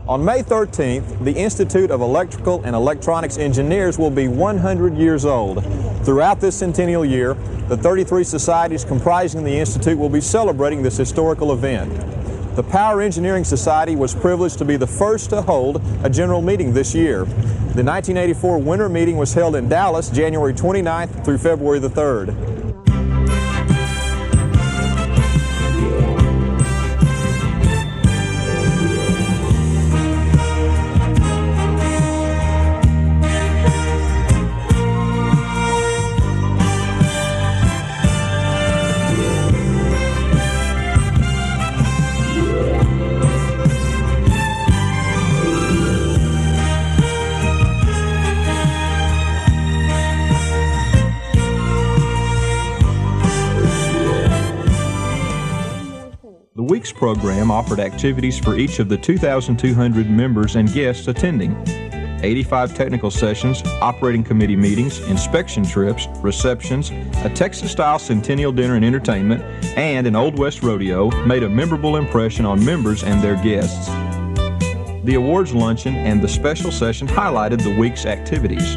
On May 13th, the Institute of Electrical and Electronics Engineers will be 100 years old. Throughout this centennial year, the 33 societies comprising the Institute will be celebrating this historical event. The Power Engineering Society was privileged to be the first to hold a general meeting this year. The 1984 winter meeting was held in Dallas, January 29th through February the 3rd. The Weeks program offered activities for each of the 2,200 members and guests attending. 85 technical sessions, operating committee meetings, inspection trips, receptions, a Texas-style centennial dinner and entertainment, and an Old West rodeo made a memorable impression on members and their guests. The awards luncheon and the special session highlighted the week's activities.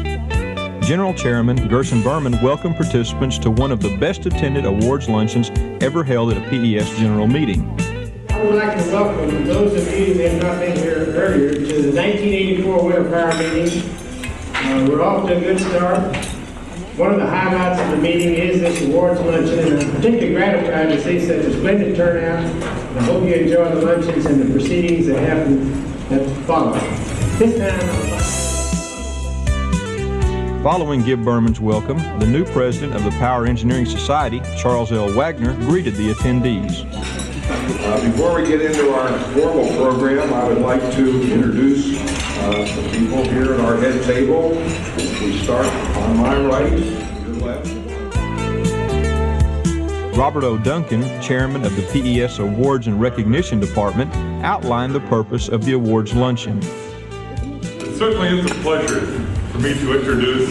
General Chairman Gil Berman welcomed participants to one of the best attended awards luncheons ever held at a PES general meeting. I would like to welcome those of you that have not been here earlier to the 1984 Winter Power meeting. We're off to a good start. One of the highlights of the meeting is this awards luncheon, and I'm particularly gratified to see such a splendid turnout. I hope you enjoy the luncheons and the proceedings that happen that follow. This time, Following Gil Berman's welcome, the new president of the Power Engineering Society, Charles L. Wagner, greeted the attendees. Before we get into our formal program, I would like to introduce the people here at our head table. We start on my right, your left. Robert O. Duncan, chairman of the PES Awards and Recognition Department, outlined the purpose of the awards luncheon. It certainly is a pleasure for me to introduce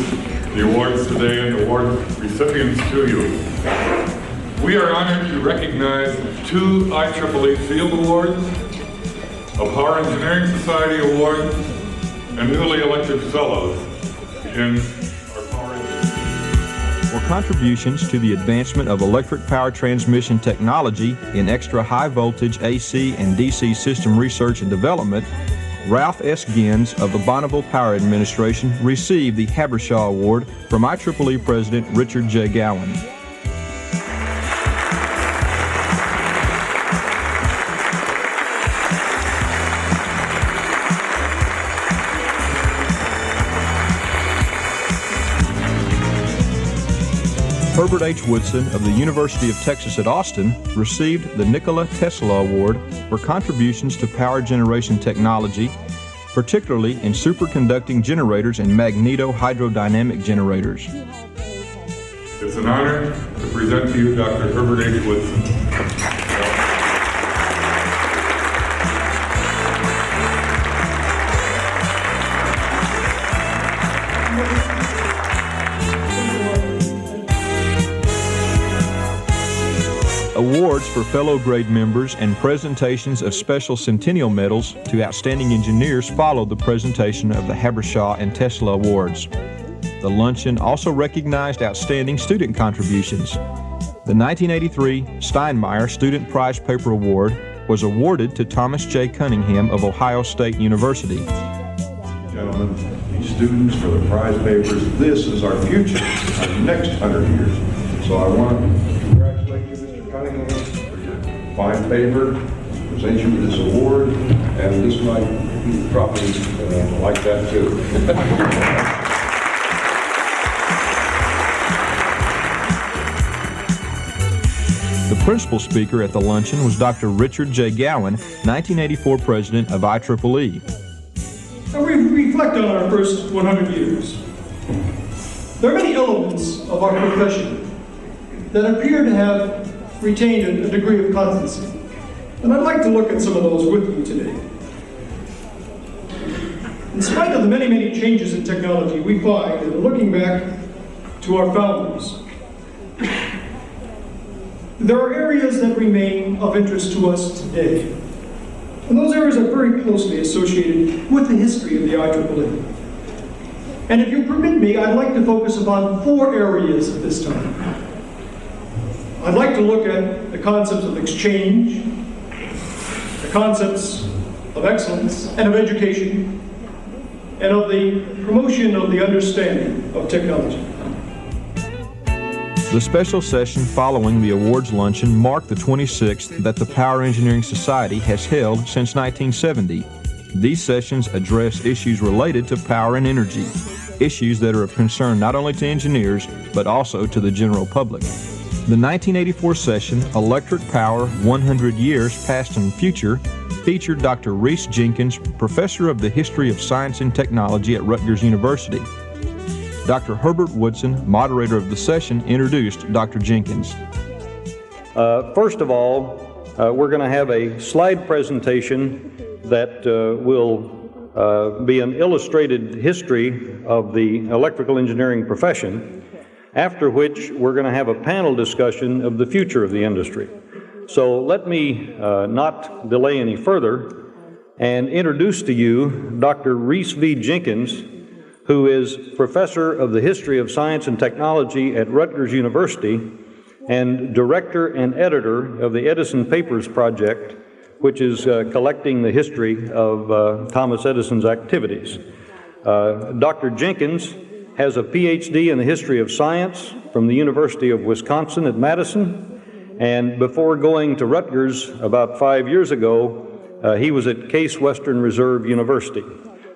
the awards today and award recipients to you. We are honored to recognize 2 IEEE Field Awards, a Power Engineering Society Award, and newly elected fellows in our Power Engineering. For contributions to the advancement of electric power transmission technology in extra high voltage AC and DC system research and development, Ralph S. Ginz of the Bonneville Power Administration received the Habershaw Award from IEEE President Richard J. Gowen. Herbert H. Woodson of the University of Texas at Austin received the Nikola Tesla Award for contributions to power generation technology, particularly in superconducting generators and magneto-hydrodynamic generators. It's an honor to present to you Dr. Herbert H. Woodson. Awards for fellow grade members and presentations of special centennial medals to outstanding engineers followed the presentation of the Habershaw and Tesla Awards. The luncheon also recognized outstanding student contributions. The 1983 Steinmeier Student Prize Paper Award was awarded to Thomas J. Cunningham of Ohio State University. Gentlemen, these students for the prize papers, this is our future, our next 100 years. So I want to congratulate you, Mr. Cunningham, for your fine paper, present you with this award, and this might be probably like that too. The principal speaker at the luncheon was Dr. Richard J. Gowen, 1984 president of IEEE. Now we reflect on our first 100 years. There are many elements of our profession that appear to have retained a degree of constancy. And I'd like to look at some of those with you today. In spite of the many, many changes in technology, we find that looking back to our founders, there are areas that remain of interest to us today. And those areas are very closely associated with the history of the IEEE. And if you permit me, I'd like to focus upon 4 areas at this time. I'd like to look at the concepts of exchange, the concepts of excellence and of education, and of the promotion of the understanding of technology. The special session following the awards luncheon marked the 26th that the Power Engineering Society has held since 1970. These sessions address issues related to power and energy, issues that are of concern not only to engineers, but also to the general public. The 1984 session, Electric Power 100 Years Past and Future, featured Dr. Reese Jenkins, Professor of the History of Science and Technology at Rutgers University. Dr. Herbert Woodson, moderator of the session, introduced Dr. Jenkins. First of all, we're going to have a slide presentation that will be an illustrated history of the electrical engineering profession, after which we're going to have a panel discussion of the future of the industry. So let me not delay any further and introduce to you Dr. Reese V. Jenkins, who is Professor of the History of Science and Technology at Rutgers University and Director and Editor of the Edison Papers Project, which is collecting the history of Thomas Edison's activities. Dr. Jenkins has a PhD in the history of science from the University of Wisconsin at Madison, and before going to Rutgers about 5 years ago, he was at Case Western Reserve University.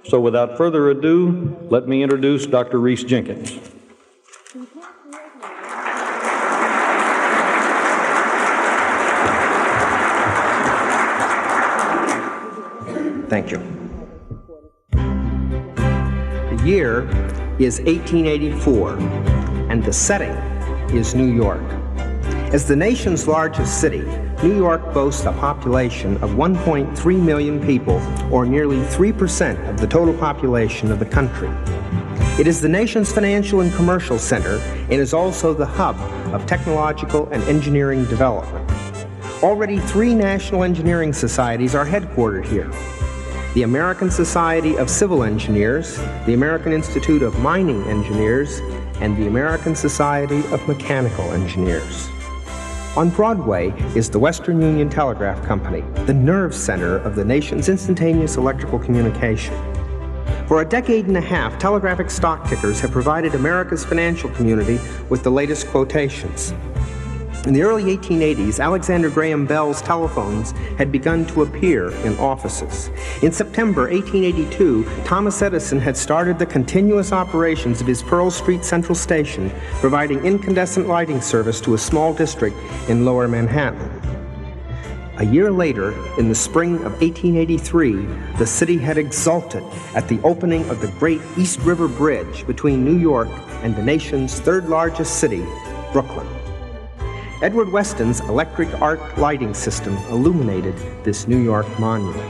So without further ado, let me introduce Dr. Reese Jenkins. Thank you. The year is 1884, and the setting is New York. As the nation's largest city, New York boasts a population of 1.3 million people, or nearly 3% of the total population of the country. It is the nation's financial and commercial center and is also the hub of technological and engineering development. Already 3 national engineering societies are headquartered here: the American Society of Civil Engineers, the American Institute of Mining Engineers, and the American Society of Mechanical Engineers. On Broadway is the Western Union Telegraph Company, the nerve center of the nation's instantaneous electrical communication. For a decade and a half, telegraphic stock tickers have provided America's financial community with the latest quotations. In the early 1880s, Alexander Graham Bell's telephones had begun to appear in offices. In September 1882, Thomas Edison had started the continuous operations of his Pearl Street Central Station, providing incandescent lighting service to a small district in Lower Manhattan. A year later, in the spring of 1883, the city had exulted at the opening of the great East River Bridge between New York and the nation's third largest city, Brooklyn. Edward Weston's electric arc lighting system illuminated this New York monument.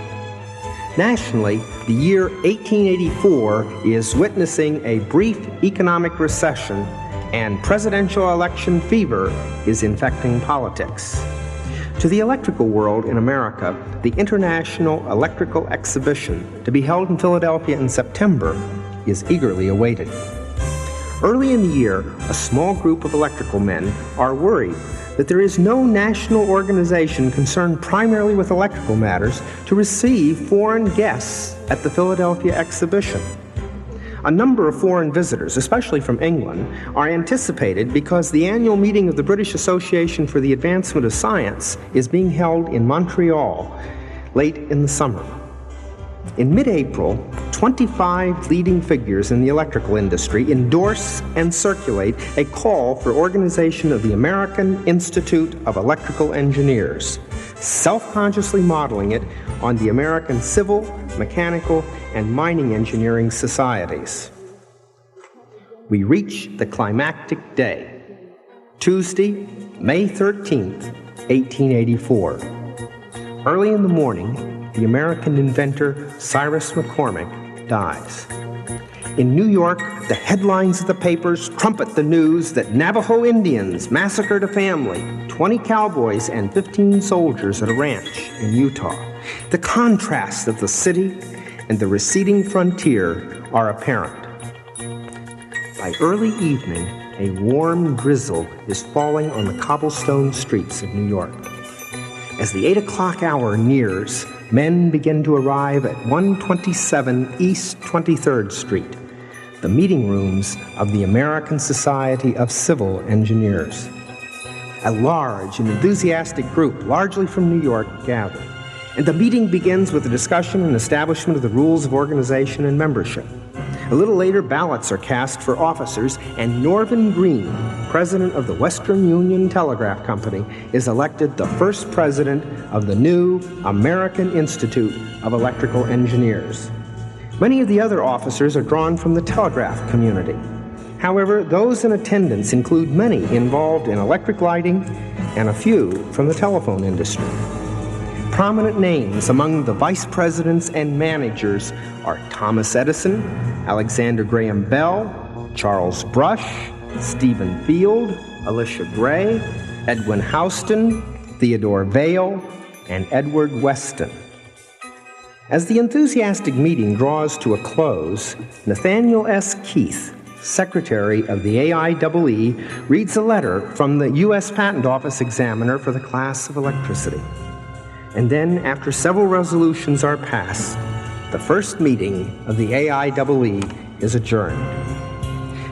Nationally, the year 1884 is witnessing a brief economic recession, and presidential election fever is infecting politics. To the electrical world in America, the International Electrical Exhibition, to be held in Philadelphia in September, is eagerly awaited. Early in the year, a small group of electrical men are worried that there is no national organization concerned primarily with electrical matters to receive foreign guests at the Philadelphia exhibition. A number of foreign visitors, especially from England, are anticipated because the annual meeting of the British Association for the Advancement of Science is being held in Montreal late in the summer. In mid-April, 25 leading figures in the electrical industry endorse and circulate a call for organization of the American Institute of Electrical Engineers, self-consciously modeling it on the American Civil, Mechanical, and Mining Engineering Societies. We reach the climactic day, Tuesday, May 13th, 1884. Early in the morning, the American inventor Cyrus McCormick dies. In New York, the headlines of the papers trumpet the news that Navajo Indians massacred a family, 20 cowboys, and 15 soldiers at a ranch in Utah. The contrast of the city and the receding frontier are apparent. By early evening, a warm drizzle is falling on the cobblestone streets of New York. As the 8 o'clock hour nears, men begin to arrive at 127 East 23rd Street, the meeting rooms of the American Society of Civil Engineers. A large and enthusiastic group, largely from New York, gather, and the meeting begins with a discussion and establishment of the rules of organization and membership. A little later, ballots are cast for officers, and Norman Green, president of the Western Union Telegraph Company, is elected the first president of the new American Institute of Electrical Engineers. Many of the other officers are drawn from the telegraph community. However, those in attendance include many involved in electric lighting and a few from the telephone industry. Prominent names among the vice presidents and managers are Thomas Edison, Alexander Graham Bell, Charles Brush, Stephen Field, Alicia Gray, Edwin Houston, Theodore Vail, and Edward Weston. As the enthusiastic meeting draws to a close, Nathaniel S. Keith, Secretary of the AIEE, reads a letter from the U.S. Patent Office examiner for the class of electricity. And then, after several resolutions are passed, the first meeting of the AIEE is adjourned.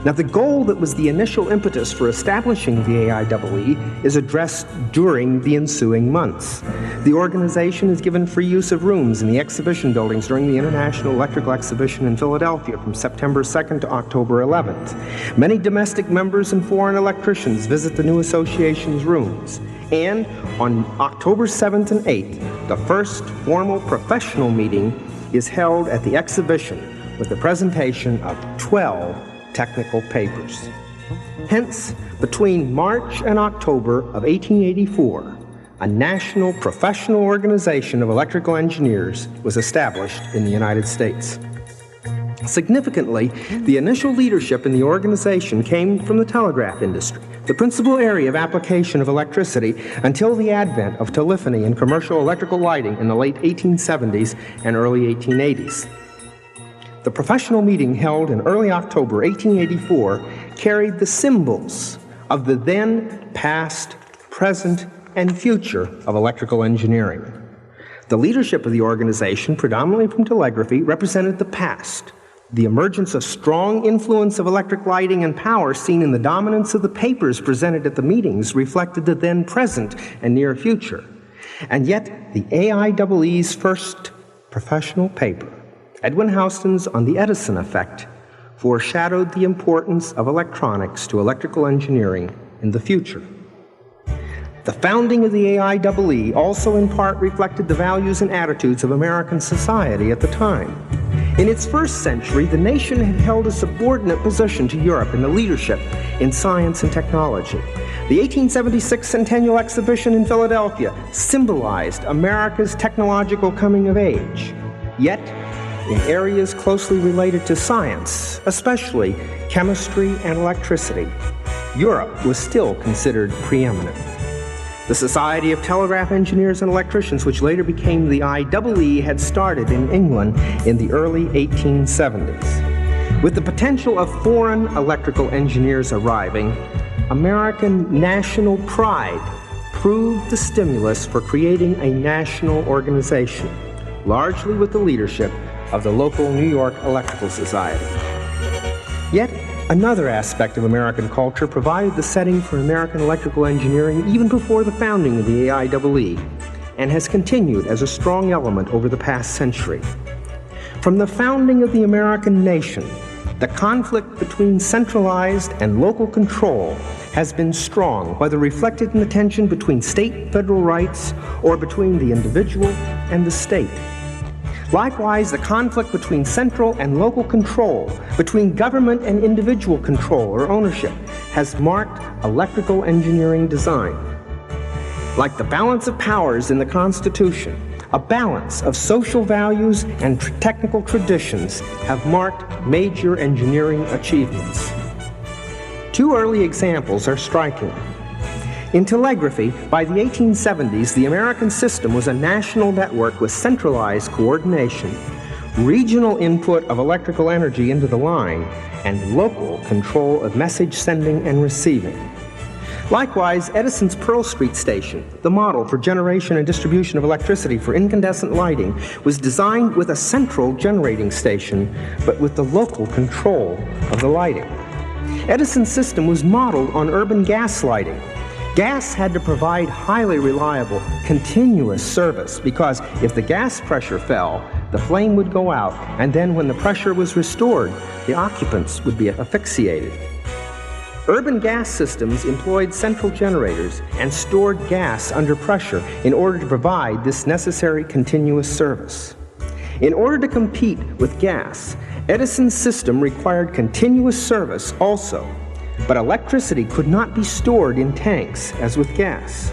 Now, the goal that was the initial impetus for establishing the AIEE is addressed during the ensuing months. The organization is given free use of rooms in the exhibition buildings during the International Electrical Exhibition in Philadelphia from September 2nd to October 11th. Many domestic members and foreign electricians visit the new association's rooms. And on October 7th and 8th, the first formal professional meeting is held at the exhibition with the presentation of 12 technical papers. Hence, between March and October of 1884, a national professional organization of electrical engineers was established in the United States. Significantly, the initial leadership in the organization came from the telegraph industry, the principal area of application of electricity until the advent of telephony and commercial electrical lighting in the late 1870s and early 1880s. The professional meeting held in early October 1884 carried the symbols of the then, past, present, and future of electrical engineering. The leadership of the organization, predominantly from telegraphy, represented the past. The emergence of strong influence of electric lighting and power seen in the dominance of the papers presented at the meetings reflected the then present and near future. And yet, the AIEE's first professional paper, Edwin Houston's On the Edison Effect, foreshadowed the importance of electronics to electrical engineering in the future. The founding of the AIEE also in part reflected the values and attitudes of American society at the time. In its first century, the nation had held a subordinate position to Europe in the leadership in science and technology. The 1876 Centennial Exhibition in Philadelphia symbolized America's technological coming of age. Yet, in areas closely related to science, especially chemistry and electricity, Europe was still considered preeminent. The Society of Telegraph Engineers and Electricians, which later became the IEEE, had started in England in the early 1870s. With the potential of foreign electrical engineers arriving, American national pride proved the stimulus for creating a national organization, largely with the leadership of the local New York Electrical Society. Yet, another aspect of American culture provided the setting for American electrical engineering even before the founding of the AIEE, and has continued as a strong element over the past century. From the founding of the American nation, the conflict between centralized and local control has been strong, whether reflected in the tension between state and federal rights or between the individual and the state. Likewise, the conflict between central and local control, between government and individual control or ownership, has marked electrical engineering design. Like the balance of powers in the Constitution, a balance of social values and technical traditions have marked major engineering achievements. Two early examples are striking. In telegraphy, by the 1870s, the American system was a national network with centralized coordination, regional input of electrical energy into the line, and local control of message sending and receiving. Likewise, Edison's Pearl Street station, the model for generation and distribution of electricity for incandescent lighting, was designed with a central generating station, but with the local control of the lighting. Edison's system was modeled on urban gas lighting. Gas had to provide highly reliable, continuous service because if the gas pressure fell, the flame would go out, and then when the pressure was restored, the occupants would be asphyxiated. Urban gas systems employed central generators and stored gas under pressure in order to provide this necessary continuous service. In order to compete with gas, Edison's system required continuous service also, but electricity could not be stored in tanks as with gas.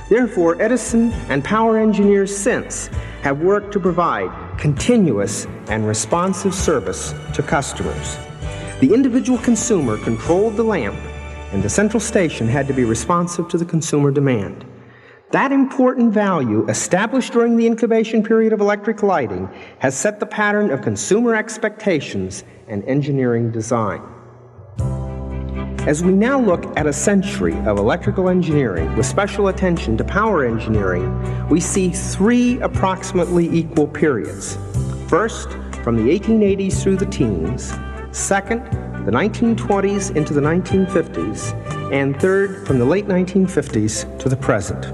Therefore, Edison and power engineers since have worked to provide continuous and responsive service to customers. The individual consumer controlled the lamp, and the central station had to be responsive to the consumer demand. That important value, established during the incubation period of electric lighting, has set the pattern of consumer expectations and engineering design. As we now look at a century of electrical engineering with special attention to power engineering, we see three approximately equal periods. First, from the 1880s through the teens. Second, the 1920s into the 1950s. And third, from the late 1950s to the present.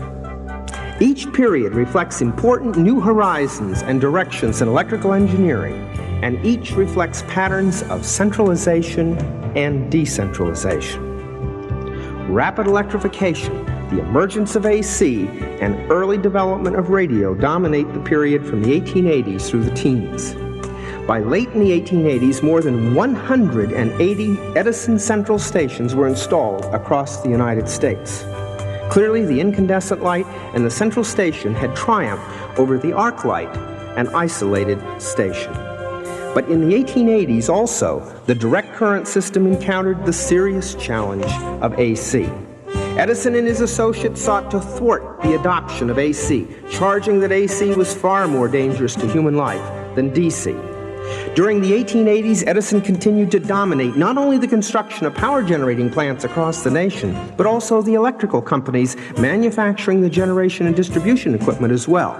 Each period reflects important new horizons and directions in electrical engineering, and each reflects patterns of centralization and decentralization. Rapid electrification, the emergence of AC, and early development of radio dominate the period from the 1880s through the teens. By late in the 1880s, more than 180 Edison central stations were installed across the United States. Clearly, the incandescent light and the central station had triumphed over the arc light, an isolated station. But in the 1880s also, the direct current system encountered the serious challenge of AC. Edison and his associates sought to thwart the adoption of AC, charging that AC was far more dangerous to human life than DC. During the 1880s, Edison continued to dominate not only the construction of power generating plants across the nation, but also the electrical companies manufacturing the generation and distribution equipment as well,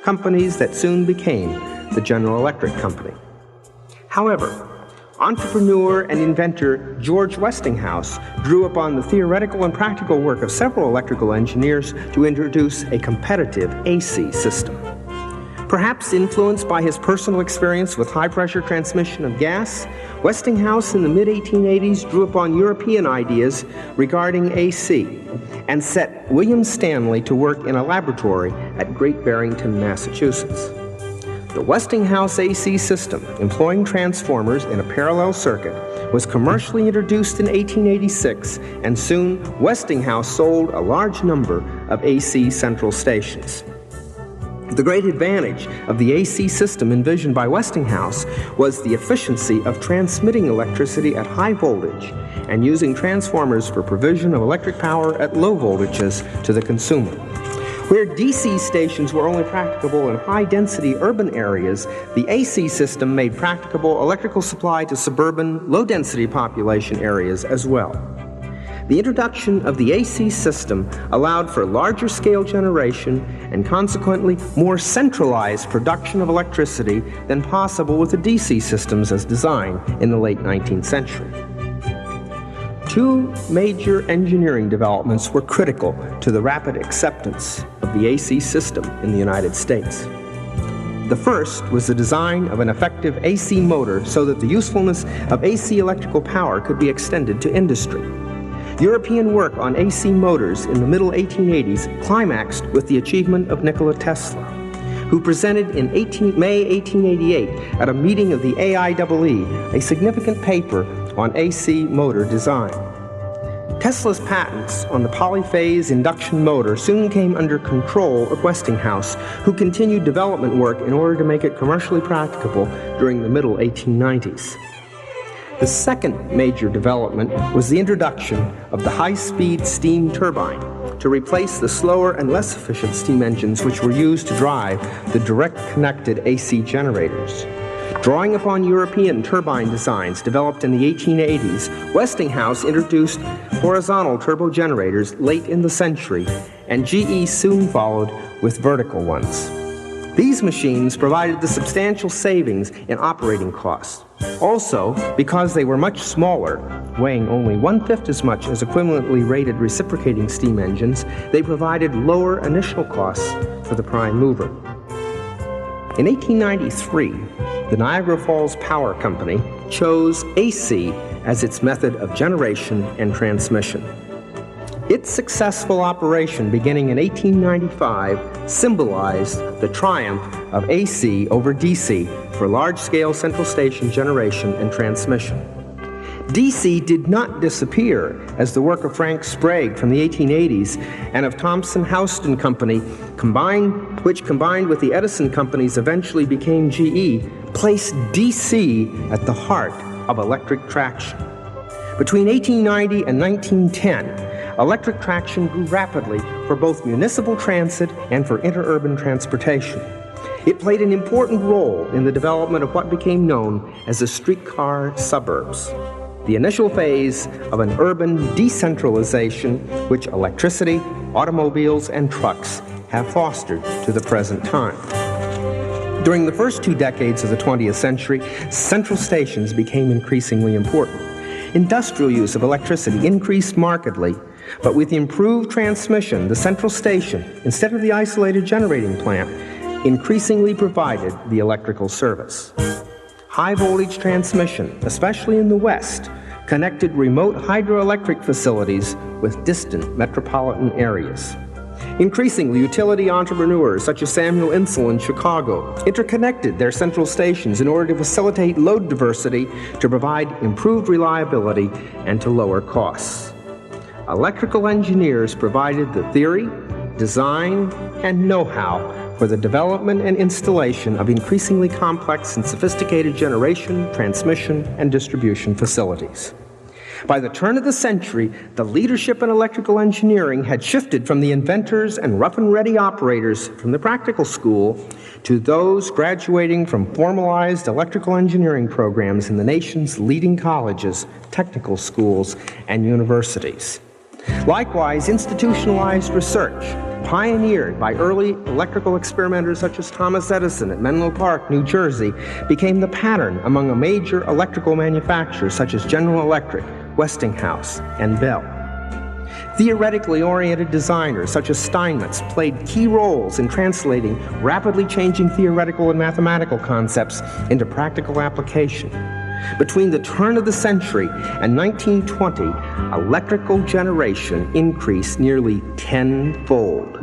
companies that soon became the General Electric Company. However, entrepreneur and inventor George Westinghouse drew upon the theoretical and practical work of several electrical engineers to introduce a competitive AC system. Perhaps influenced by his personal experience with high-pressure transmission of gas, Westinghouse in the mid-1880s drew upon European ideas regarding AC and set William Stanley to work in a laboratory at Great Barrington, Massachusetts. The Westinghouse AC system, employing transformers in a parallel circuit, was commercially introduced in 1886, and soon Westinghouse sold a large number of AC central stations. The great advantage of the AC system envisioned by Westinghouse was the efficiency of transmitting electricity at high voltage and using transformers for provision of electric power at low voltages to the consumer. Where DC stations were only practicable in high-density urban areas, the AC system made practicable electrical supply to suburban, low-density population areas as well. The introduction of the AC system allowed for larger scale generation and consequently more centralized production of electricity than possible with the DC systems as designed in the late 19th century. Two major engineering developments were critical to the rapid acceptance of the AC system in the United States. The first was the design of an effective AC motor so that the usefulness of AC electrical power could be extended to industry. European work on AC motors in the middle 1880s climaxed with the achievement of Nikola Tesla, who presented in May 1888 at a meeting of the IEEE a significant paper on AC motor design. Tesla's patents on the polyphase induction motor soon came under control of Westinghouse, who continued development work in order to make it commercially practicable during the middle 1890s. The second major development was the introduction of the high-speed steam turbine, to replace the slower and less efficient steam engines which were used to drive the direct-connected AC generators. Drawing upon European turbine designs developed in the 1880s, Westinghouse introduced horizontal turbo generators late in the century, and GE soon followed with vertical ones. These machines provided the substantial savings in operating costs. Also, because they were much smaller, weighing only 1/5 as much as equivalently rated reciprocating steam engines, they provided lower initial costs for the prime mover. In 1893, the Niagara Falls Power Company chose AC as its method of generation and transmission. Its successful operation beginning in 1895 symbolized the triumph of AC over DC for large-scale central station generation and transmission. DC did not disappear as the work of Frank Sprague from the 1880s and of Thomson Houston Company, which combined with the Edison companies eventually became GE, placed DC at the heart of electric traction. Between 1890 and 1910, electric traction grew rapidly for both municipal transit and for interurban transportation. It played an important role in the development of what became known as the streetcar suburbs, the initial phase of an urban decentralization which electricity, automobiles, and trucks have fostered to the present time. During the first 2 decades of the 20th century, central stations became increasingly important. Industrial use of electricity increased markedly, but with improved transmission, the central station, instead of the isolated generating plant, increasingly provided the electrical service. High voltage transmission, especially in the West, connected remote hydroelectric facilities with distant metropolitan areas. Increasingly, utility entrepreneurs such as Samuel Insull in Chicago interconnected their central stations in order to facilitate load diversity, to provide improved reliability, and to lower costs. Electrical engineers provided the theory, design, and know-how for the development and installation of increasingly complex and sophisticated generation, transmission, and distribution facilities. By the turn of the century, the leadership in electrical engineering had shifted from the inventors and rough-and-ready operators from the practical school to those graduating from formalized electrical engineering programs in the nation's leading colleges, technical schools, and universities. Likewise, institutionalized research, pioneered by early electrical experimenters such as Thomas Edison at Menlo Park, New Jersey, became the pattern among major electrical manufacturers such as General Electric, Westinghouse, and Bell. Theoretically oriented designers such as Steinmetz played key roles in translating rapidly changing theoretical and mathematical concepts into practical application. Between the turn of the century and 1920, electrical generation increased nearly tenfold,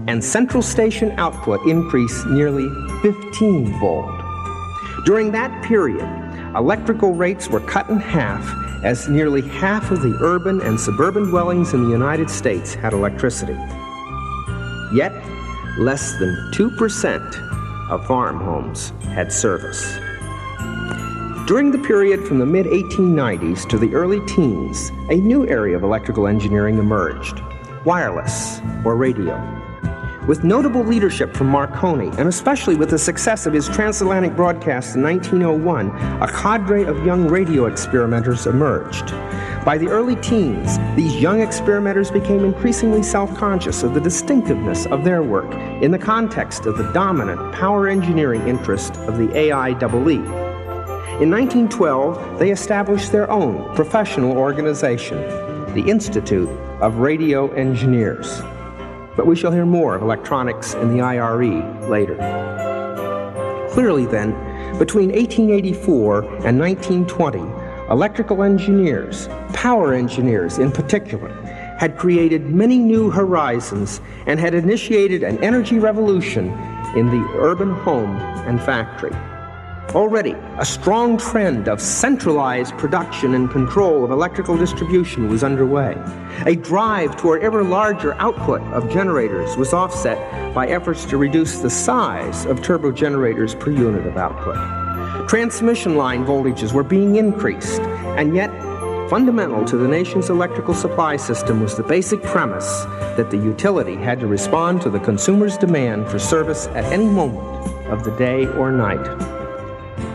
and central station output increased nearly 15-fold. During that period, electrical rates were cut in half, as nearly half of the urban and suburban dwellings in the United States had electricity. Yet, less than 2% of farm homes had service. During the period from the mid-1890s to the early teens, a new area of electrical engineering emerged: wireless, or radio. With notable leadership from Marconi, and especially with the success of his transatlantic broadcast in 1901, a cadre of young radio experimenters emerged. By the early teens, these young experimenters became increasingly self-conscious of the distinctiveness of their work in the context of the dominant power engineering interest of the IEEE. In 1912, they established their own professional organization, the Institute of Radio Engineers. But we shall hear more of electronics and the IRE later. Clearly then, between 1884 and 1920, electrical engineers, power engineers in particular, had created many new horizons and had initiated an energy revolution in the urban home and factory. Already, a strong trend of centralized production and control of electrical distribution was underway. A drive toward ever larger output of generators was offset by efforts to reduce the size of turbo generators per unit of output. Transmission line voltages were being increased, and yet Fundamental to the nation's electrical supply system was the basic premise that the utility had to respond to the consumer's demand for service at any moment of the day or night.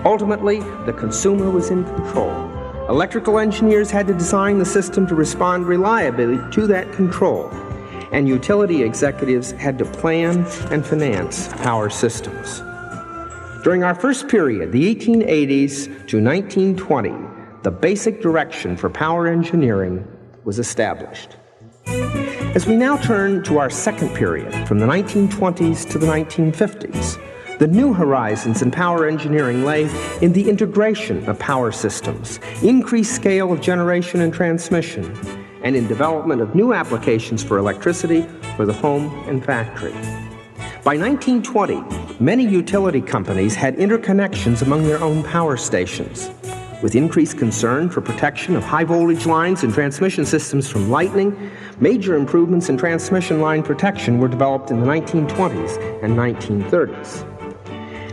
Ultimately, the consumer was in control. Electrical engineers had to design the system to respond reliably to that control, and utility executives had to plan and finance power systems. During our first period, the 1880s to 1920, the basic direction for power engineering was established. As we now turn to our second period, from the 1920s to the 1950s, the new horizons in power engineering lay in the integration of power systems, increased scale of generation and transmission, and in development of new applications for electricity for the home and factory. By 1920, many utility companies had interconnections among their own power stations. With increased concern for protection of high-voltage lines and transmission systems from lightning, major improvements in transmission line protection were developed in the 1920s and 1930s.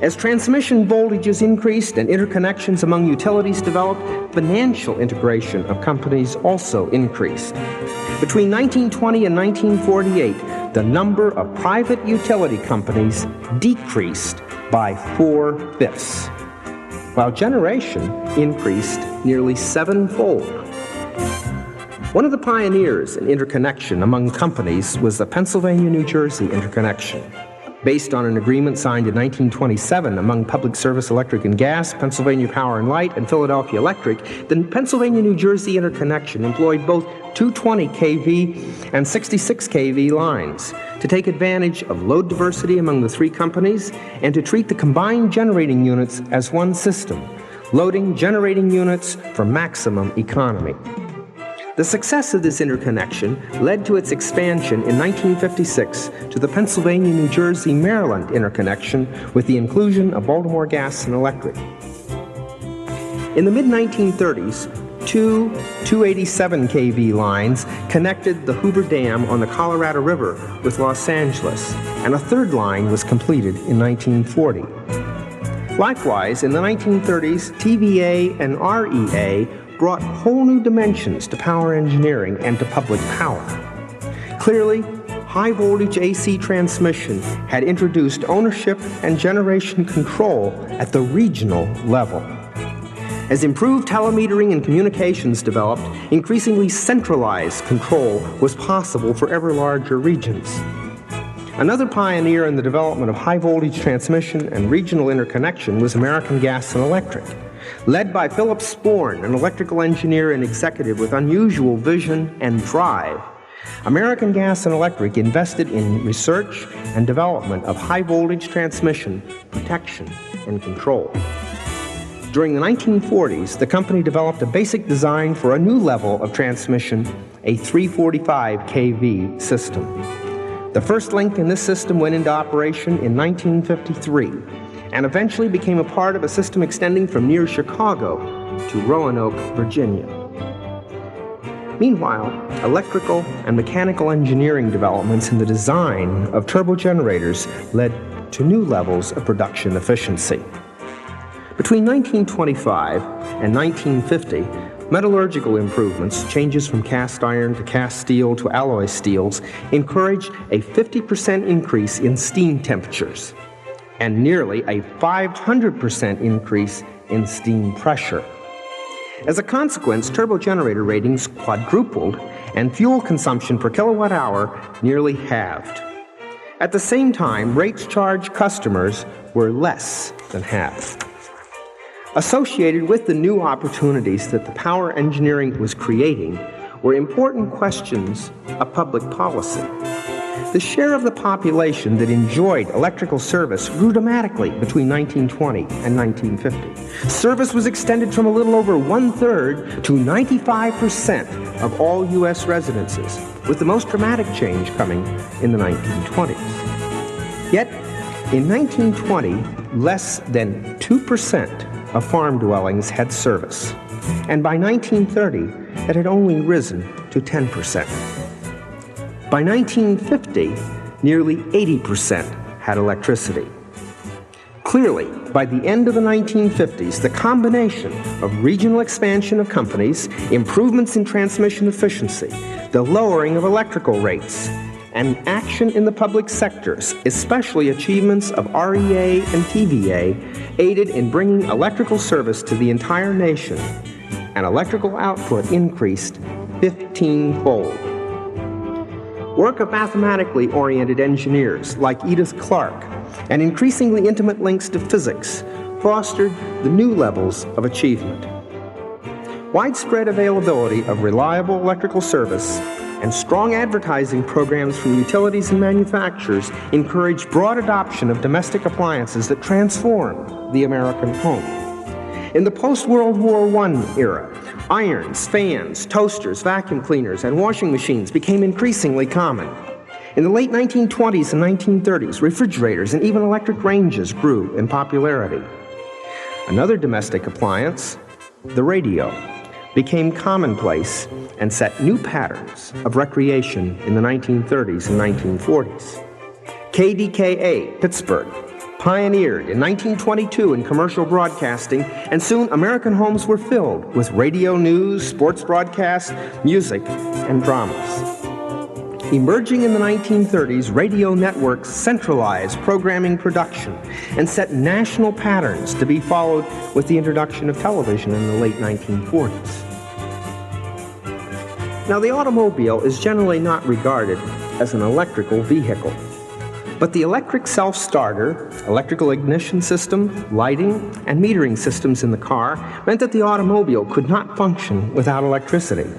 As transmission voltages increased and interconnections among utilities developed, financial integration of companies also increased. Between 1920 and 1948, the number of private utility companies decreased by 4/5, while generation increased nearly 7-fold. One of the pioneers in interconnection among companies was the Pennsylvania-New Jersey interconnection. Based on an agreement signed in 1927 among Public Service Electric and Gas, Pennsylvania Power and Light, and Philadelphia Electric, the Pennsylvania-New Jersey interconnection employed both 220 kV and 66 kV lines to take advantage of load diversity among the three companies and to treat the combined generating units as one system, loading generating units for maximum economy. The success of this interconnection led to its expansion in 1956 to the Pennsylvania-New Jersey-Maryland interconnection with the inclusion of Baltimore Gas and Electric. In the mid-1930s, two 287 kV lines connected the Hoover Dam on the Colorado River with Los Angeles, and a third line was completed in 1940. Likewise, in the 1930s, TVA and REA brought whole new dimensions to power engineering and to public power. Clearly, high-voltage AC transmission had introduced ownership and generation control at the regional level. As improved telemetering and communications developed, increasingly centralized control was possible for ever larger regions. Another pioneer in the development of high-voltage transmission and regional interconnection was American Gas and Electric. Led by Philip Sporn, an electrical engineer and executive with unusual vision and drive, American Gas and Electric invested in research and development of high-voltage transmission, protection, and control. During the 1940s, the company developed a basic design for a new level of transmission, a 345 kV system. The first link in this system went into operation in 1953 and eventually became a part of a system extending from near Chicago to Roanoke, Virginia. Meanwhile, electrical and mechanical engineering developments in the design of turbogenerators led to new levels of production efficiency. Between 1925 and 1950, metallurgical improvements, changes from cast iron to cast steel to alloy steels, encouraged a 50% increase in steam temperatures and nearly a 500% increase in steam pressure. As a consequence, turbogenerator ratings quadrupled and fuel consumption per kilowatt hour nearly halved. At the same time, rates charged customers were less than half. Associated with the new opportunities that the power engineering was creating were important questions of public policy. The share of the population that enjoyed electrical service grew dramatically between 1920 and 1950. Service was extended from a little over 1/3 to 95% of all U.S. residences, with the most dramatic change coming in the 1920s. Yet, in 1920, less than 2% of farm dwellings had service, and by 1930, it had only risen to 10%. By 1950, nearly 80% had electricity. Clearly, by the end of the 1950s, the combination of regional expansion of companies, improvements in transmission efficiency, the lowering of electrical rates, and action in the public sectors, especially achievements of REA and TVA, aided in bringing electrical service to the entire nation, and electrical output increased 15-fold. Work of mathematically oriented engineers like Edith Clark and increasingly intimate links to physics fostered the new levels of achievement. Widespread availability of reliable electrical service and strong advertising programs from utilities and manufacturers encouraged broad adoption of domestic appliances that transformed the American home. In the post-World War I era, irons, fans, toasters, vacuum cleaners, and washing machines became increasingly common. In the late 1920s and 1930s, refrigerators and even electric ranges grew in popularity. Another domestic appliance, the radio, became commonplace and set new patterns of recreation in the 1930s and 1940s. KDKA, Pittsburgh, pioneered in 1922 in commercial broadcasting, and soon American homes were filled with radio news, sports broadcasts, music, and dramas. Emerging in the 1930s, radio networks centralized programming production and set national patterns to be followed with the introduction of television in the late 1940s. Now, the automobile is generally not regarded as an electrical vehicle, but the electric self-starter, electrical ignition system, lighting, and metering systems in the car meant that the automobile could not function without electricity.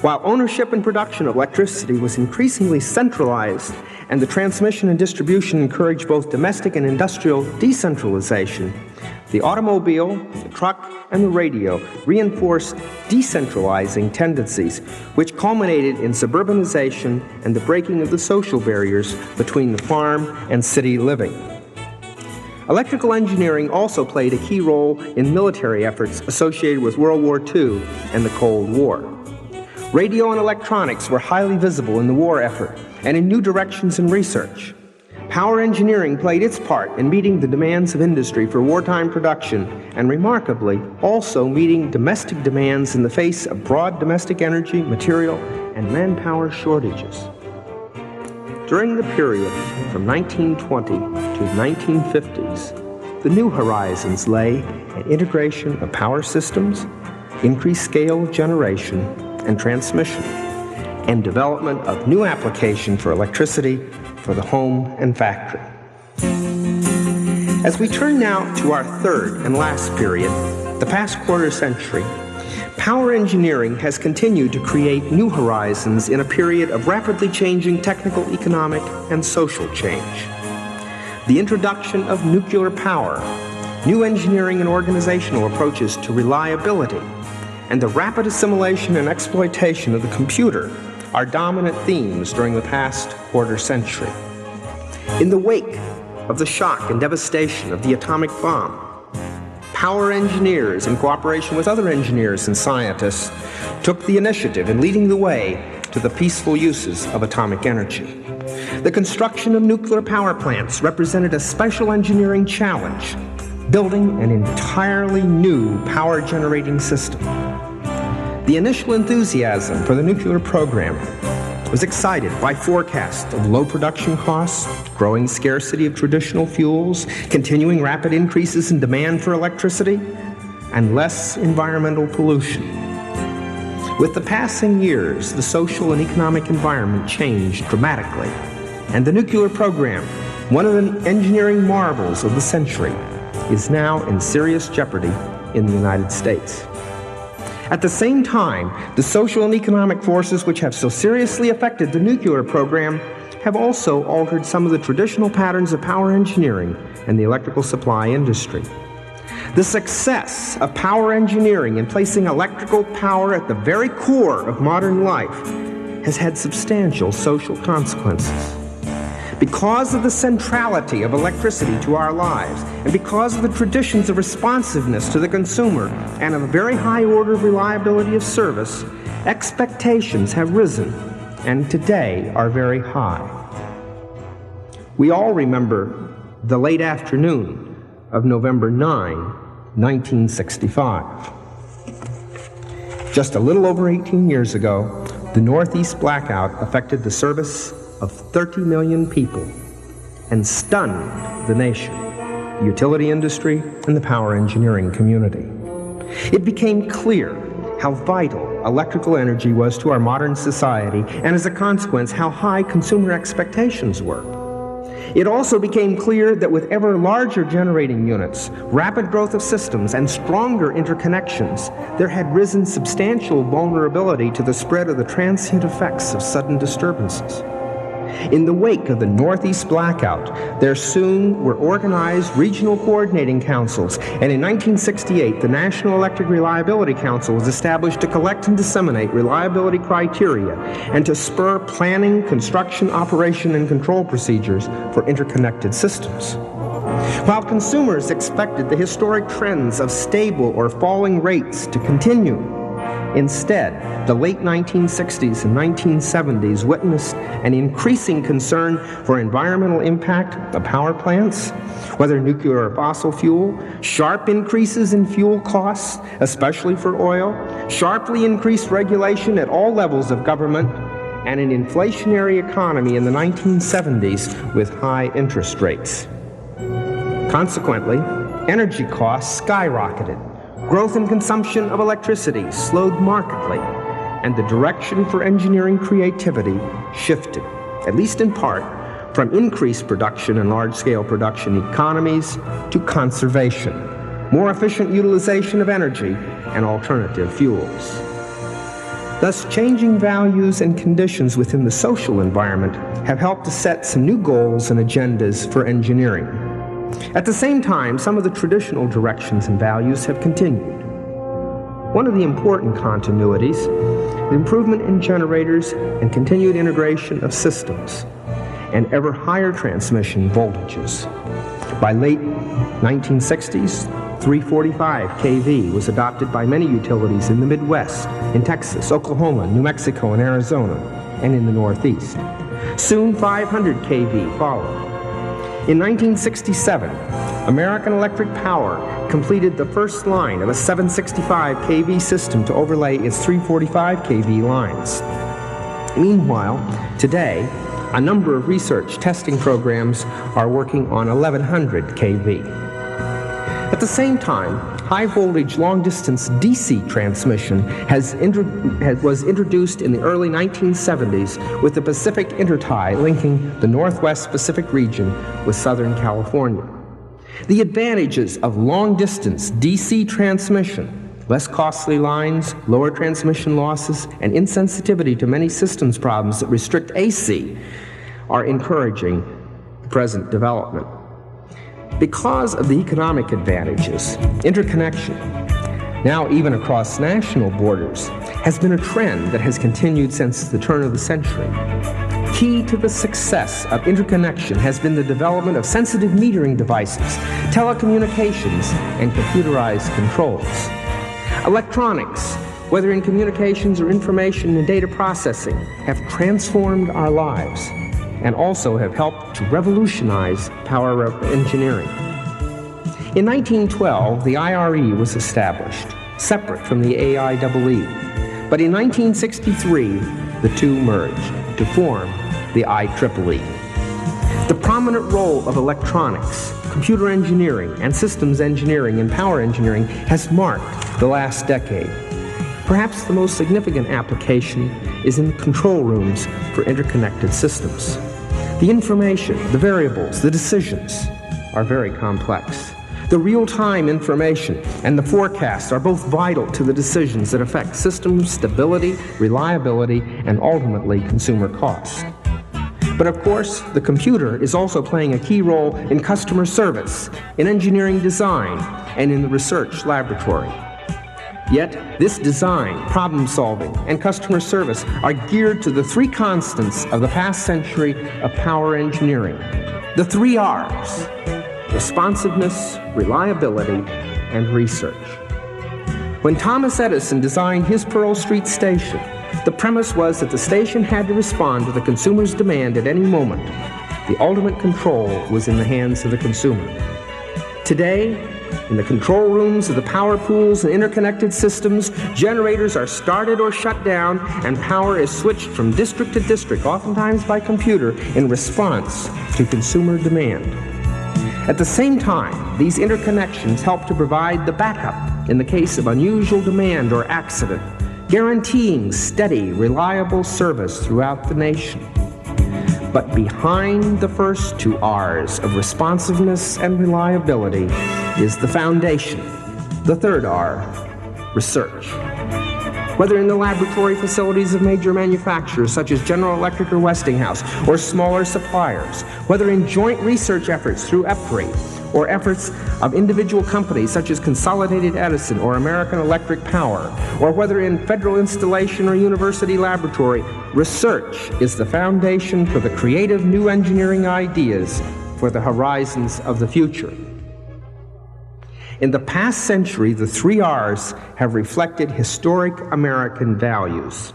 While ownership and production of electricity was increasingly centralized and the transmission and distribution encouraged both domestic and industrial decentralization, the automobile, the truck, and the radio reinforced decentralizing tendencies, which culminated in suburbanization and the breaking of the social barriers between the farm and city living. Electrical engineering also played a key role in military efforts associated with World War II and the Cold War. Radio and electronics were highly visible in the war effort and in new directions in research. Power engineering played its part in meeting the demands of industry for wartime production and, remarkably, also meeting domestic demands in the face of broad domestic energy, material, and manpower shortages. During the period from 1920 to 1950s, the new horizons lay in integration of power systems, increased scale of generation and transmission, and development of new application for electricity for the home and factory. As we turn now to our third and last period, the past quarter century, power engineering has continued to create new horizons in a period of rapidly changing technical, economic, and social change. The introduction of nuclear power, new engineering and organizational approaches to reliability, and the rapid assimilation and exploitation of the computer are dominant themes during the past quarter century. In the wake of the shock and devastation of the atomic bomb, power engineers, in cooperation with other engineers and scientists, took the initiative in leading the way to the peaceful uses of atomic energy. The construction of nuclear power plants represented a special engineering challenge, building an entirely new power generating system. The initial enthusiasm for the nuclear program was excited by forecasts of low production costs, growing scarcity of traditional fuels, continuing rapid increases in demand for electricity, and less environmental pollution. With the passing years, the social and economic environment changed dramatically, and the nuclear program, one of the engineering marvels of the century, is now in serious jeopardy in the United States. At the same time, the social and economic forces which have so seriously affected the nuclear program have also altered some of the traditional patterns of power engineering and the electrical supply industry. The success of power engineering in placing electrical power at the very core of modern life has had substantial social consequences. Because of the centrality of electricity to our lives, and because of the traditions of responsiveness to the consumer and of a very high order of reliability of service, expectations have risen and today are very high. We all remember the late afternoon of November 9, 1965. Just a little over 18 years ago, the Northeast blackout affected the service of 30 million people and stunned the nation, the utility industry, and the power engineering community. It became clear how vital electrical energy was to our modern society, and as a consequence, how high consumer expectations were. It also became clear that with ever larger generating units, rapid growth of systems, and stronger interconnections, there had risen substantial vulnerability to the spread of the transient effects of sudden disturbances. In the wake of the Northeast blackout, there soon were organized regional coordinating councils, and in 1968, the National Electric Reliability Council was established to collect and disseminate reliability criteria and to spur planning, construction, operation, and control procedures for interconnected systems. While consumers expected the historic trends of stable or falling rates to continue, instead, the late 1960s and 1970s witnessed an increasing concern for environmental impact of power plants, whether nuclear or fossil fuel, sharp increases in fuel costs, especially for oil, sharply increased regulation at all levels of government, and an inflationary economy in the 1970s with high interest rates. Consequently, energy costs skyrocketed. Growth in consumption of electricity slowed markedly, and the direction for engineering creativity shifted, at least in part, from increased production and large-scale production economies to conservation, more efficient utilization of energy, and alternative fuels. Thus, changing values and conditions within the social environment have helped to set some new goals and agendas for engineering. At the same time, some of the traditional directions and values have continued. One of the important continuities, the improvement in generators and continued integration of systems and ever higher transmission voltages. By late 1960s, 345 kV was adopted by many utilities in the Midwest, in Texas, Oklahoma, New Mexico, and Arizona, and in the Northeast. Soon 500 kV followed. In 1967, American Electric Power completed the first line of a 765 kV system to overlay its 345 kV lines. Meanwhile, today, a number of research testing programs are working on 1100 kV. At the same time, high-voltage long-distance DC transmission was introduced in the early 1970s with the Pacific Intertie linking the Northwest Pacific region with Southern California. The advantages of long-distance DC transmission, less costly lines, lower transmission losses, and insensitivity to many systems problems that restrict AC, are encouraging present development. Because of the economic advantages, interconnection, now even across national borders, has been a trend that has continued since the turn of the century. Key to the success of interconnection has been the development of sensitive metering devices, telecommunications, and computerized controls. Electronics, whether in communications or information and data processing, have transformed our lives and also have helped to revolutionize power engineering. In 1912, the IRE was established, separate from the AIEE. But in 1963, the two merged to form the IEEE. The prominent role of electronics, computer engineering, and systems engineering in power engineering has marked the last decade. Perhaps the most significant application is in the control rooms for interconnected systems. The information, the variables, the decisions are very complex. The real-time information and the forecasts are both vital to the decisions that affect system stability, reliability, and ultimately consumer costs. But of course, the computer is also playing a key role in customer service, in engineering design, and in the research laboratory. Yet, this design, problem solving, and customer service are geared to the three constants of the past century of power engineering. The three R's: responsiveness, reliability, and research. When Thomas Edison designed his Pearl Street station, the premise was that the station had to respond to the consumer's demand at any moment. the ultimate control was in the hands of the consumer. Today, in the control rooms of the power pools and interconnected systems, generators are started or shut down, and power is switched from district to district, oftentimes by computer, in response to consumer demand. At the same time, these interconnections help to provide the backup in the case of unusual demand or accident, guaranteeing steady, reliable service throughout the nation. But behind the first two R's of responsiveness and reliability is the foundation, the third R, research. Whether in the laboratory facilities of major manufacturers such as General Electric or Westinghouse, or smaller suppliers, whether in joint research efforts through EPRI, or efforts of individual companies such as Consolidated Edison or American Electric Power, or whether in federal installation or university laboratory, research is the foundation for the creative new engineering ideas for the horizons of the future. In the past century, the three R's have reflected historic American values.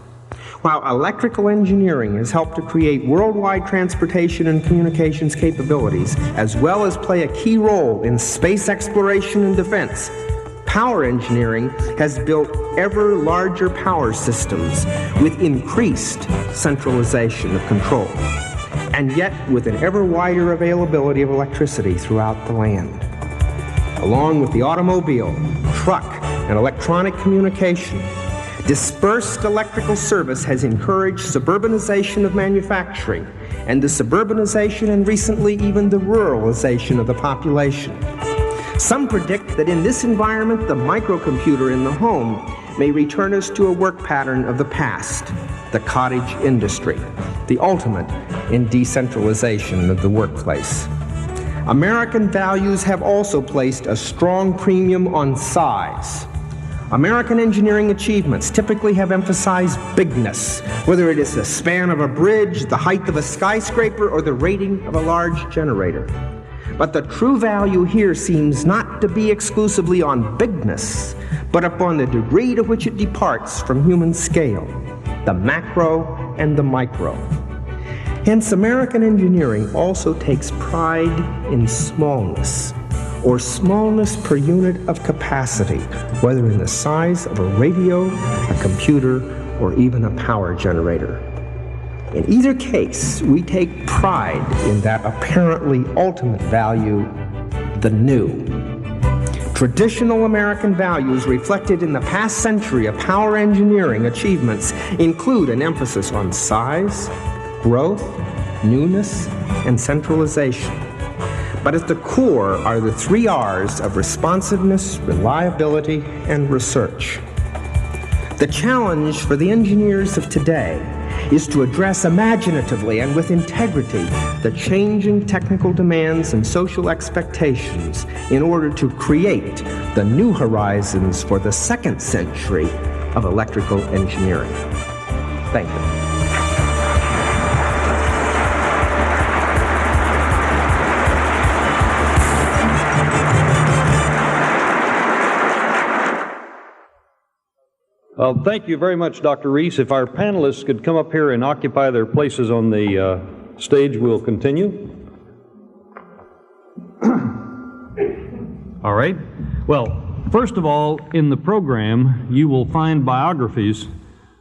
While electrical engineering has helped to create worldwide transportation and communications capabilities, as well as play a key role in space exploration and defense, power engineering has built ever larger power systems with increased centralization of control, and yet with an ever wider availability of electricity throughout the land. Along with the automobile, truck, and electronic communication, dispersed electrical service has encouraged suburbanization of manufacturing and the suburbanization and recently even the ruralization of the population. Some predict that in this environment, the microcomputer in the home may return us to a work pattern of the past, the cottage industry, the ultimate in decentralization of the workplace. American values have also placed a strong premium on size. American engineering achievements typically have emphasized bigness, whether it is the span of a bridge, the height of a skyscraper, or the rating of a large generator. But the true value here seems not to be exclusively on bigness, but upon the degree to which it departs from human scale, the macro and the micro. Hence, American engineering also takes pride in smallness, or smallness per unit of capacity, whether in the size of a radio, a computer, or even a power generator. In either case, we take pride in that apparently ultimate value, the new. Traditional American values reflected in the past century of power engineering achievements include an emphasis on size, growth, newness, and centralization. But at the core are the three R's of responsiveness, reliability, and research. The challenge for the engineers of today is to address imaginatively and with integrity the changing technical demands and social expectations in order to create the new horizons for the second century of electrical engineering. Thank you. Thank you very much, Dr. Reese. If our panelists could come up here and occupy their places on the stage, we'll continue. All right. Well, first of all, in the program, you will find biographies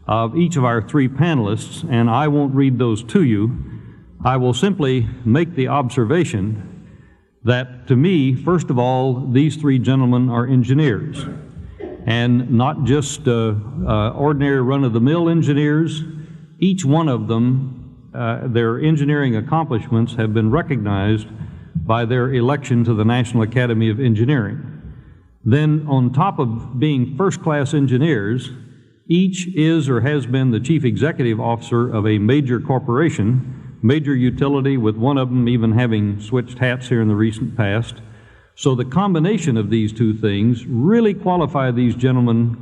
of each of our three panelists, and I won't read those to you. I will simply make the observation that, to me, first of all, these three gentlemen are engineers. And not just ordinary run-of-the-mill engineers. Each one of them, their engineering accomplishments have been recognized by their election to the National Academy of Engineering. Then, on top of being first-class engineers, each is or has been the chief executive officer of a major corporation, major utility, with one of them even having switched hats here in the recent past. So the combination of these two things really qualify these gentlemen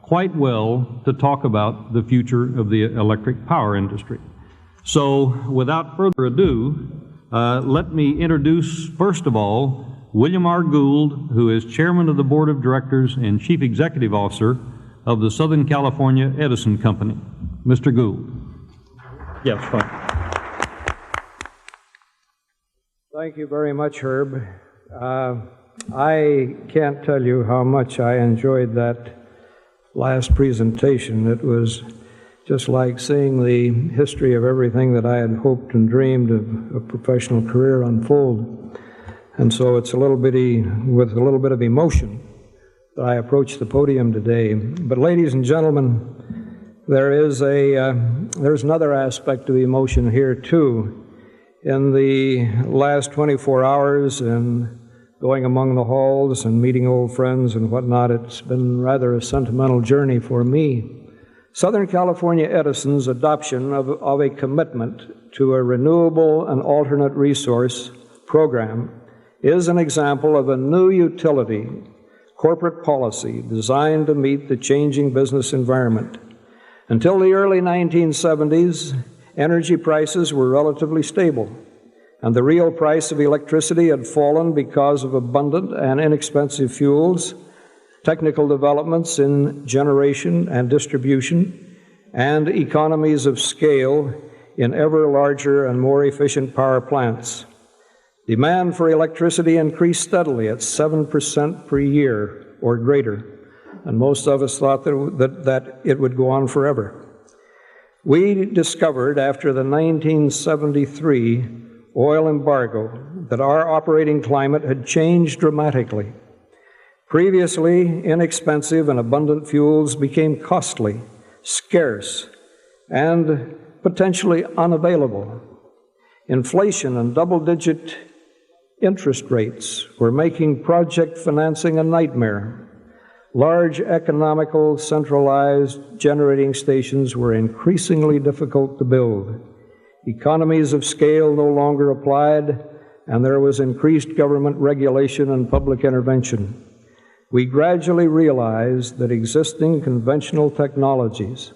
quite well to talk about the future of the electric power industry. So without further ado, let me introduce, first of all, William R. Gould, who is chairman of the board of directors and chief executive officer of the Southern California Edison Company. Mr. Gould. Yes, fine. thank you very much, Herb. I can't tell you how much I enjoyed that last presentation. It was just like seeing the history of everything that I had hoped and dreamed of a professional career unfold. And so it's with a little bit of emotion that I approach the podium today. But ladies and gentlemen, there's another aspect of emotion here too. In the last 24 hours and going among the halls and meeting old friends and whatnot, it's been rather a sentimental journey for me. Southern California Edison's adoption of a commitment to a renewable and alternate resource program is an example of a new utility corporate policy designed to meet the changing business environment. Until the early 1970s, energy prices were relatively stable, and the real price of electricity had fallen because of abundant and inexpensive fuels, technical developments in generation and distribution, and economies of scale in ever larger and more efficient power plants. Demand for electricity increased steadily at 7% per year or greater, and most of us thought that it would go on forever. We discovered after the 1973 oil embargo that our operating climate had changed dramatically. Previously inexpensive and abundant fuels became costly, scarce, and potentially unavailable. Inflation and double-digit interest rates were making project financing a nightmare. Large economical centralized generating stations were increasingly difficult to build. Economies of scale no longer applied, and there was increased government regulation and public intervention. We gradually realized that existing conventional technologies,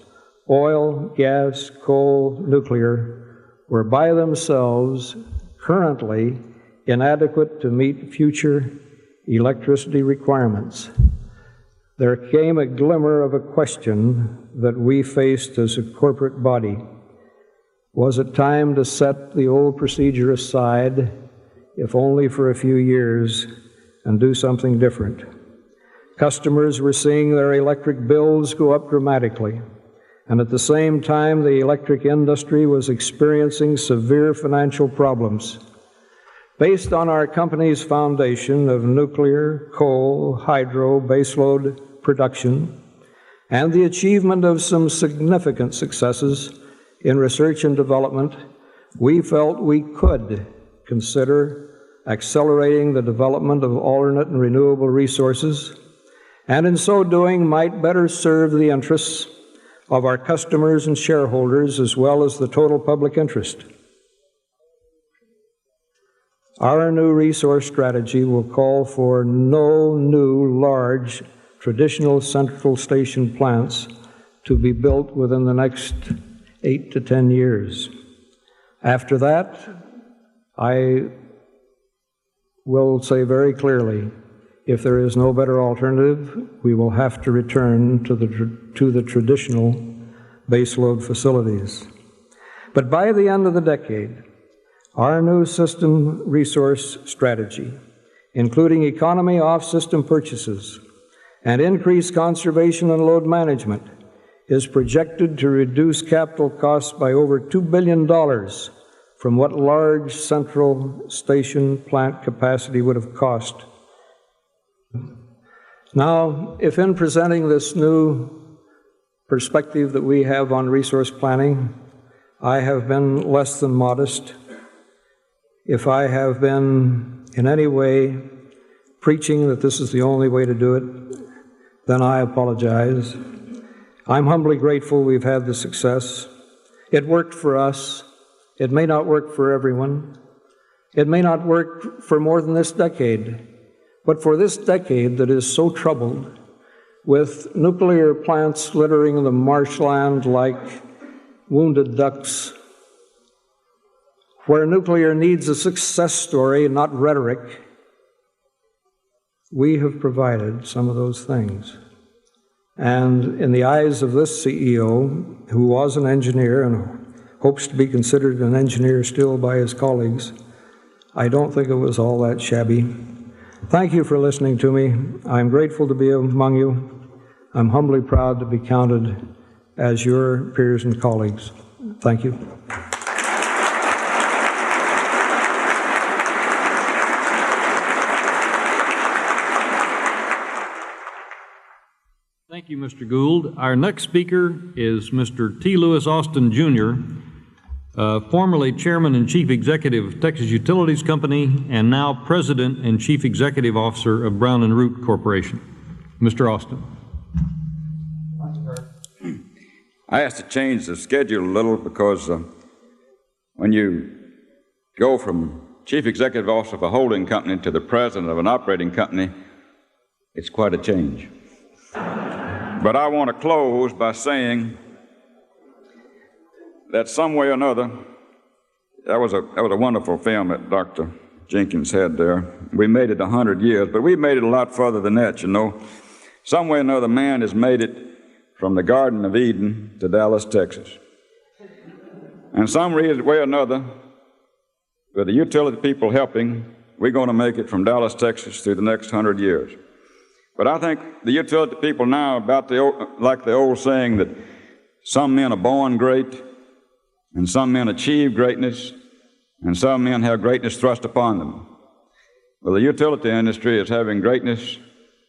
oil, gas, coal, nuclear, were by themselves currently inadequate to meet future electricity requirements. There came a glimmer of a question that we faced as a corporate body. Was it time to set the old procedure aside, if only for a few years, and do something different? Customers were seeing their electric bills go up dramatically, and at the same time, the electric industry was experiencing severe financial problems. Based on our company's foundation of nuclear, coal, hydro, baseload production, and the achievement of some significant successes in research and development, we felt we could consider accelerating the development of alternate and renewable resources, and in so doing might better serve the interests of our customers and shareholders as well as the total public interest. Our new resource strategy will call for no new large traditional central station plants to be built within the next 8 to 10 years. After that, I will say very clearly, if there is no better alternative, we will have to return to the traditional baseload facilities. But by the end of the decade, our new system resource strategy, including economy off-system purchases and increased conservation and load management, is projected to reduce capital costs by over $2 billion from what large central station plant capacity would have cost. Now, if in presenting this new perspective that we have on resource planning, I have been less than modest, if I have been in any way preaching that this is the only way to do it, then I apologize. I'm humbly grateful we've had the success. It worked for us. It may not work for everyone. It may not work for more than this decade. But for this decade that is so troubled, with nuclear plants littering the marshland like wounded ducks, where nuclear needs a success story, not rhetoric, we have provided some of those things. And in the eyes of this CEO, who was an engineer and hopes to be considered an engineer still by his colleagues, I don't think it was all that shabby. Thank you for listening to me. I'm grateful to be among you. I'm humbly proud to be counted as your peers and colleagues. Thank you. Thank you, Mr. Gould. Our next speaker is Mr. T. Lewis Austin, Jr., formerly Chairman and Chief Executive of Texas Utilities Company and now President and Chief Executive Officer of Brown and Root Corporation. Mr. Austin. I asked to change the schedule a little because when you go from Chief Executive Officer of a holding company to the President of an operating company, it's quite a change. But I want to close by saying that some way or another, that was a wonderful film that Dr. Jenkins had there. We made it 100 years, but we made it a lot further than that, you know. Some way or another, man has made it from the Garden of Eden to Dallas, Texas. And some way or another, with the utility people helping, we're going to make it from Dallas, Texas through the next 100 years. But I think the utility people now are about like the old saying that some men are born great, and some men achieve greatness, and some men have greatness thrust upon them. Well, the utility industry is having greatness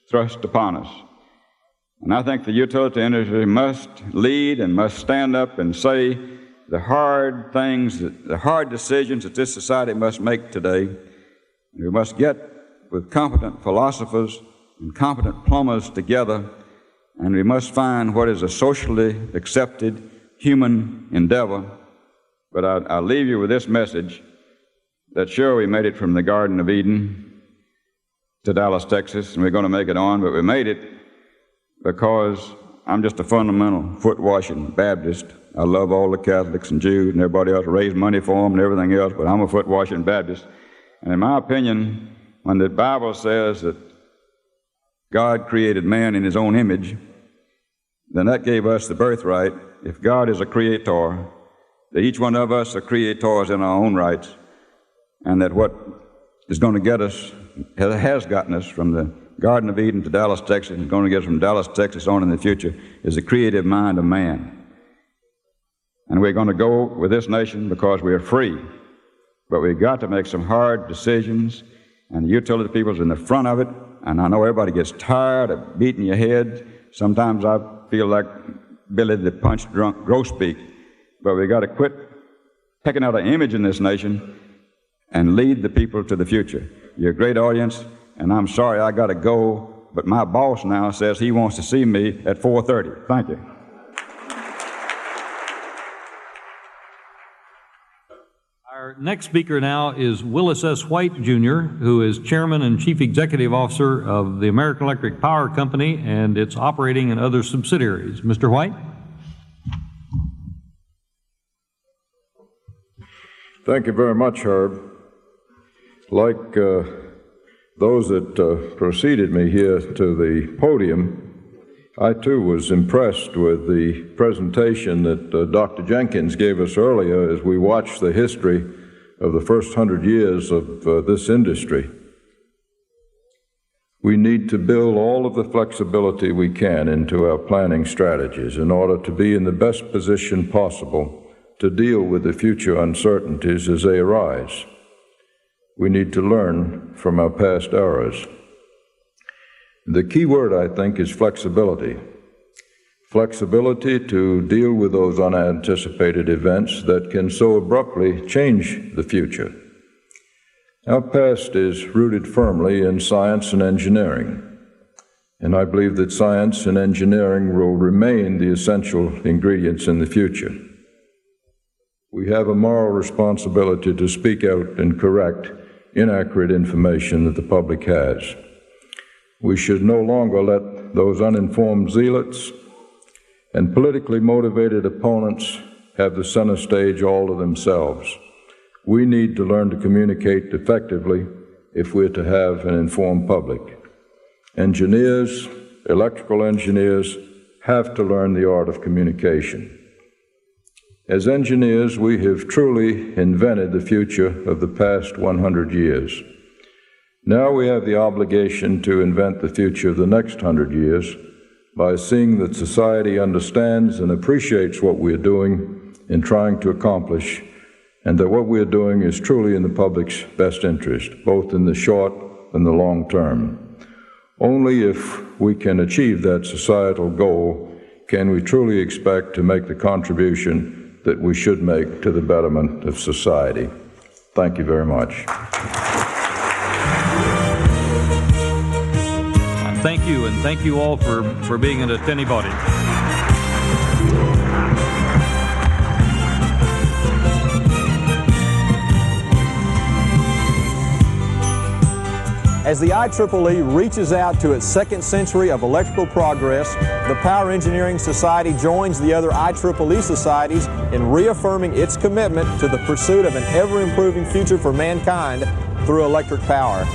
thrust upon us. And I think the utility industry must lead and must stand up and say the hard things, the hard decisions that this society must make today. We must get with competent philosophers and competent plumbers together, and we must find what is a socially accepted human endeavor. But I'll leave you with this message, that sure, we made it from the Garden of Eden to Dallas, Texas, and we're going to make it on, but we made it because I'm just a fundamental foot-washing Baptist. I love all the Catholics and Jews and everybody else, raise money for them and everything else, but I'm a foot-washing Baptist. And in my opinion, when the Bible says that God created man in his own image, then that gave us the birthright. If God is a creator, that each one of us are creators in our own rights, and that what is going to get us, has gotten us from the Garden of Eden to Dallas, Texas, and is going to get us from Dallas, Texas on in the future, is the creative mind of man. And we're going to go with this nation because we are free, but we've got to make some hard decisions, and the utility people's in the front of it. And I know everybody gets tired of beating your head. Sometimes I feel like Billy the Punch Drunk Grosbeak. But we got to quit picking out an image in this nation and lead the people to the future. You're a great audience, and I'm sorry I got to go, but my boss now says he wants to see me at 4:30. Thank you. Our next speaker now is Willis S. White, Jr., who is Chairman and Chief Executive Officer of the American Electric Power Company and its operating and other subsidiaries. Mr. White? Thank you very much, Herb. Like those that preceded me here to the podium, I too was impressed with the presentation that Dr. Jenkins gave us earlier as we watched the history of the first 100 years of this industry. We need to build all of the flexibility we can into our planning strategies in order to be in the best position possible to deal with the future uncertainties as they arise. We need to learn from our past errors. The key word, I think, is flexibility. Flexibility to deal with those unanticipated events that can so abruptly change the future. Our past is rooted firmly in science and engineering, and I believe that science and engineering will remain the essential ingredients in the future. We have a moral responsibility to speak out and correct inaccurate information that the public has. We should no longer let those uninformed zealots and politically motivated opponents have the center stage all to themselves. We need to learn to communicate effectively if we're to have an informed public. Engineers, electrical engineers, have to learn the art of communication. As engineers, we have truly invented the future of the past 100 years. Now we have the obligation to invent the future of the next 100 years by seeing that society understands and appreciates what we're doing in trying to accomplish, and that what we're doing is truly in the public's best interest, both in the short and the long term. Only if we can achieve that societal goal can we truly expect to make the contribution that we should make to the betterment of society. Thank you very much. Thank you, and thank you all for being an attending body. As the IEEE reaches out to its second century of electrical progress, the Power Engineering Society joins the other IEEE societies in reaffirming its commitment to the pursuit of an ever-improving future for mankind through electric power.